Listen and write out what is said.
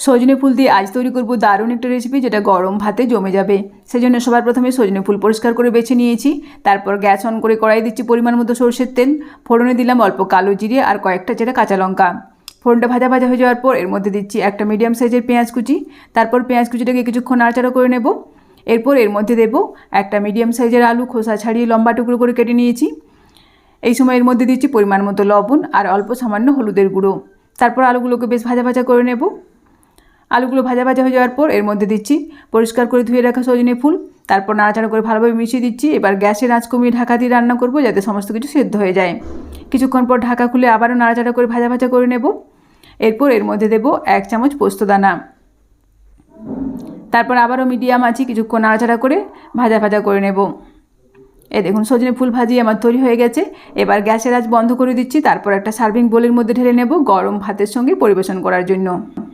সজনে ফুল দিয়ে আজ তৈরি করব দারুণ একটা রেসিপি, যেটা গরম ভাতে জমে যাবে। সেজন্য সবার প্রথমে সজনে ফুল পরিষ্কার করে বেছে নিয়েছি। তারপর গ্যাস অন করে কড়াই দিচ্ছি পরিমাণ মতো সরষের তেল। ফোড়নে দিলাম অল্প কালো জিরে আর কয়েকটা চেরা কাঁচা লঙ্কা। ফোড়নটা ভাজা ভাজা হয়ে যাওয়ার পর এর মধ্যে দিচ্ছি একটা মিডিয়াম সাইজের পেঁয়াজ কুচি। তারপর পেঁয়াজ কুচিটাকে কিছুক্ষণ নাড়াচাড়া করে নেব। এরপর এর মধ্যে দেব একটা মিডিয়াম সাইজের আলু, খোসা ছাড়িয়ে লম্বা টুকরো করে কেটে নিয়েছি। এই সময় এর মধ্যে দিচ্ছি পরিমাণ মতো লবণ আর অল্প সামান্য হলুদের গুঁড়ো। তারপর আলুগুলোকে বেশ ভাজা ভাজা করে নেব। আলুগুলো ভাজা ভাজা হয়ে যাওয়ার পর এর মধ্যে দিচ্ছি পরিষ্কার করে ধুয়ে রাখা সজনে ফুল। তারপর নাড়াচাড়া করে ভালোভাবে মিশিয়ে দিচ্ছি। এবার গ্যাসের আঁচ কমিয়ে ঢাকা দিয়ে রান্না করব, যাতে সমস্ত কিছু সেদ্ধ হয়ে যায়। কিছুক্ষণ পর ঢাকা খুলে আবারও নাড়াচাড়া করে ভাজা ভাজা করে নেব। এরপর এর মধ্যে দেব 1 চামচ পোস্তদানা। তারপর আবারও মিডিয়াম আঁচে কিছুক্ষণ নাড়াচাড়া করে ভাজা ভাজা করে নেব। এই দেখুন সজনে ফুল ভাজি আমার তৈরি হয়ে গেছে। এবার গ্যাসের আঁচ বন্ধ করে দিচ্ছি। তারপর একটা সার্ভিং বোলের মধ্যে ঢেলে নেব গরম ভাতের সঙ্গে পরিবেশন করার জন্য।